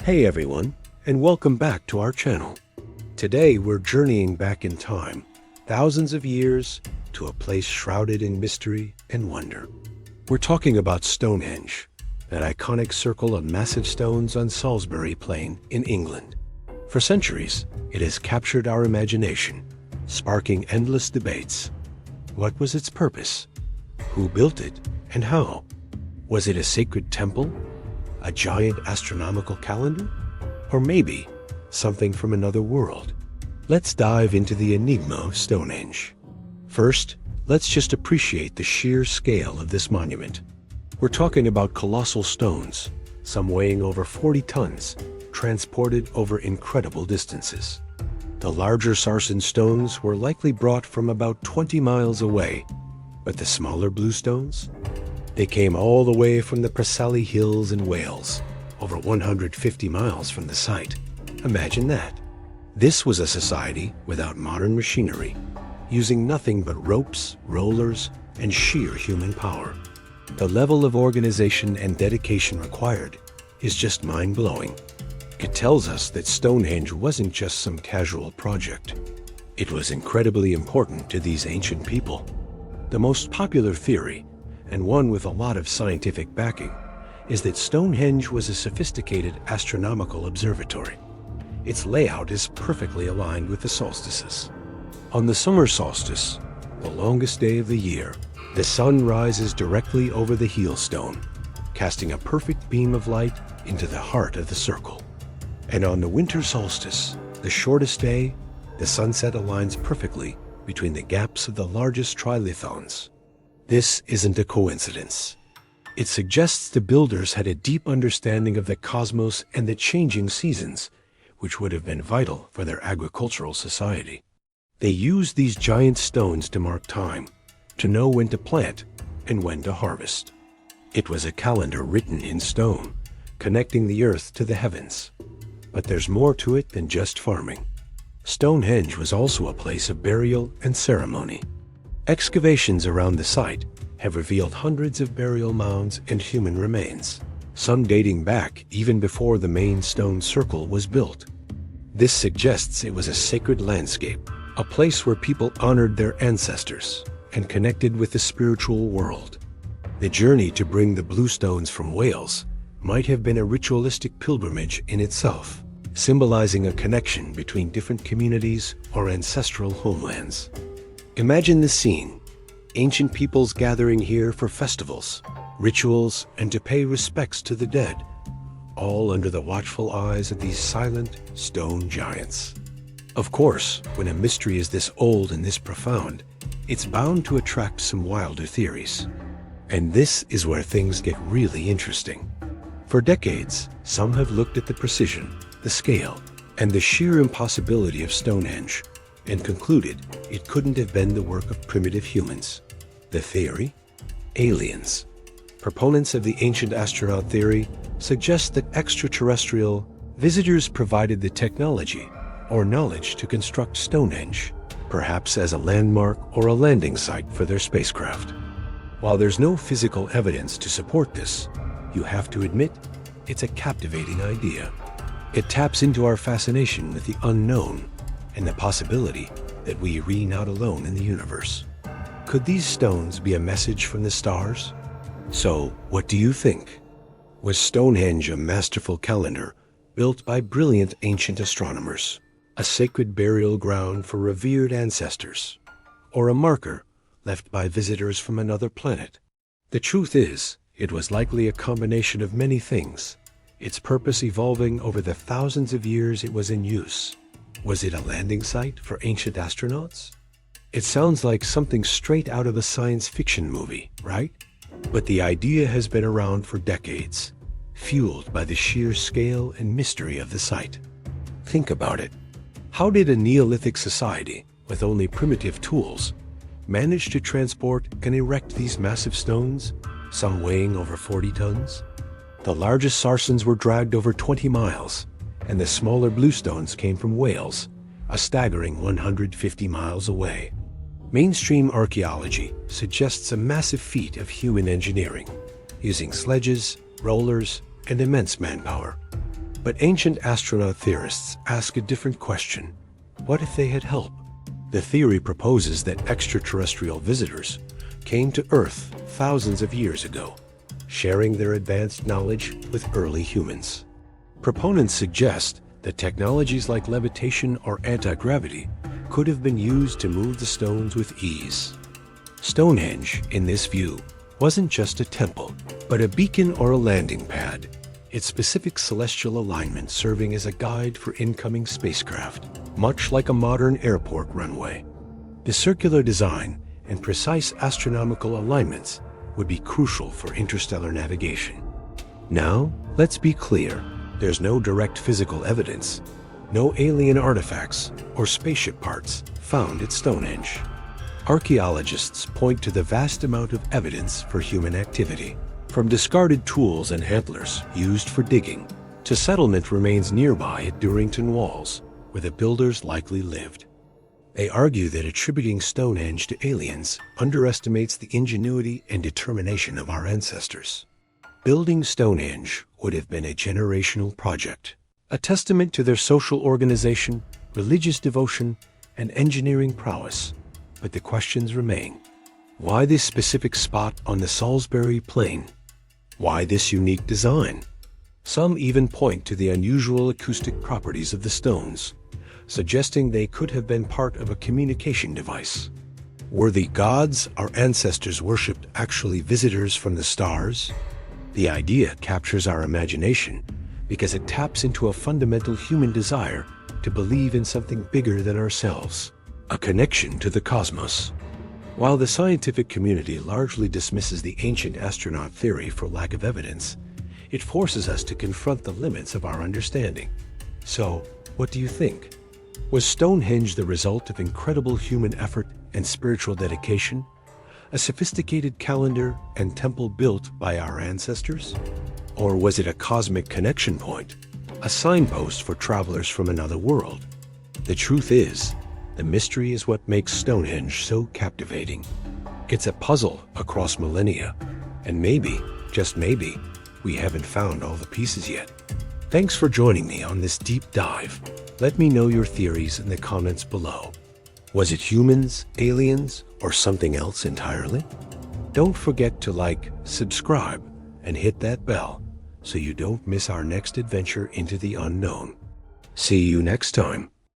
Hey everyone, and welcome back to our channel. Today we're journeying back in time, thousands of years, to a place shrouded in mystery and wonder. We're talking about Stonehenge, that iconic circle of massive stones on Salisbury Plain in England. For centuries, it has captured our imagination, sparking endless debates. What was its purpose? Who built it, and how? Was it a sacred temple? A giant astronomical calendar? Or maybe something from another world? Let's dive into the enigma of Stonehenge. First, let's just appreciate the sheer scale of this monument. We're talking about colossal stones, some weighing over 40 tons, transported over incredible distances. The larger sarsen stones were likely brought from about 20 miles away, but the smaller bluestones? They came all the way from the Preseli Hills in Wales, over 150 miles from the site. Imagine that. This was a society without modern machinery, using nothing but ropes, rollers, and sheer human power. The level of organization and dedication required is just mind-blowing. It tells us that Stonehenge wasn't just some casual project. It was incredibly important to these ancient people. The most popular theory, and one with a lot of scientific backing, is that Stonehenge was a sophisticated astronomical observatory. Its layout is perfectly aligned with the solstices. On the summer solstice, the longest day of the year, the sun rises directly over the heel stone, casting a perfect beam of light into the heart of the circle. And on the winter solstice, the shortest day, the sunset aligns perfectly between the gaps of the largest trilithons. This isn't a coincidence. It suggests the builders had a deep understanding of the cosmos and the changing seasons, which would have been vital for their agricultural society. They used these giant stones to mark time, to know when to plant and when to harvest. It was a calendar written in stone, connecting the earth to the heavens. But there's more to it than just farming. Stonehenge was also a place of burial and ceremony. Excavations around the site have revealed hundreds of burial mounds and human remains, some dating back even before the main stone circle was built. This suggests it was a sacred landscape, a place where people honored their ancestors and connected with the spiritual world. The journey to bring the bluestones from Wales might have been a ritualistic pilgrimage in itself, symbolizing a connection between different communities or ancestral homelands. Imagine the scene: ancient peoples gathering here for festivals, rituals, and to pay respects to the dead, all under the watchful eyes of these silent stone giants. Of course, when a mystery is this old and this profound, it's bound to attract some wilder theories. And this is where things get really interesting. For decades, some have looked at the precision, the scale, and the sheer impossibility of Stonehenge, and concluded it couldn't have been the work of primitive humans. The theory? Aliens. Proponents of the ancient astronaut theory suggest that extraterrestrial visitors provided the technology or knowledge to construct Stonehenge, perhaps as a landmark or a landing site for their spacecraft. While there's no physical evidence to support this, you have to admit it's a captivating idea. It taps into our fascination with the unknown and the possibility that we are not alone in the universe. Could these stones be a message from the stars? So, what do you think? Was Stonehenge a masterful calendar built by brilliant ancient astronomers, a sacred burial ground for revered ancestors, or a marker left by visitors from another planet? The truth is, it was likely a combination of many things, its purpose evolving over the thousands of years it was in use. Was it a landing site for ancient astronauts? It sounds like something straight out of a science fiction movie, right? But the idea has been around for decades, fueled by the sheer scale and mystery of the site. Think about it. How did a Neolithic society, with only primitive tools, manage to transport and erect these massive stones, some weighing over 40 tons? The largest sarsens were dragged over 20 miles, and the smaller bluestones came from Wales, a staggering 150 miles away. Mainstream archaeology suggests a massive feat of human engineering, using sledges, rollers, and immense manpower. But ancient astronaut theorists ask a different question. What if they had help? The theory proposes that extraterrestrial visitors came to Earth thousands of years ago, sharing their advanced knowledge with early humans. Proponents suggest that technologies like levitation or anti-gravity could have been used to move the stones with ease. Stonehenge, in this view, wasn't just a temple, but a beacon or a landing pad, its specific celestial alignment serving as a guide for incoming spacecraft, much like a modern airport runway. The circular design and precise astronomical alignments would be crucial for interstellar navigation. Now, let's be clear, there's no direct physical evidence, no alien artifacts or spaceship parts found at Stonehenge. Archaeologists point to the vast amount of evidence for human activity, from discarded tools and antlers used for digging to settlement remains nearby at Durrington Walls, where the builders likely lived. They argue that attributing Stonehenge to aliens underestimates the ingenuity and determination of our ancestors. Building Stonehenge would have been a generational project, a testament to their social organization, religious devotion, and engineering prowess. But the questions remain. Why this specific spot on the Salisbury Plain? Why this unique design? Some even point to the unusual acoustic properties of the stones, suggesting they could have been part of a communication device. Were the gods our ancestors worshipped actually visitors from the stars? The idea captures our imagination because it taps into a fundamental human desire to believe in something bigger than ourselves, a connection to the cosmos. While the scientific community largely dismisses the ancient astronaut theory for lack of evidence, it forces us to confront the limits of our understanding. So, what do you think? Was Stonehenge the result of incredible human effort and spiritual dedication? A sophisticated calendar and temple built by our ancestors? Or was it a cosmic connection point, a signpost for travelers from another world? The truth is, the mystery is what makes Stonehenge so captivating. It's a puzzle across millennia, and maybe, just maybe, we haven't found all the pieces yet. Thanks for joining me on this deep dive. Let me know your theories in the comments below. Was it humans, aliens, or something else entirely? Don't forget to like, subscribe, and hit that bell so you don't miss our next adventure into the unknown. See you next time.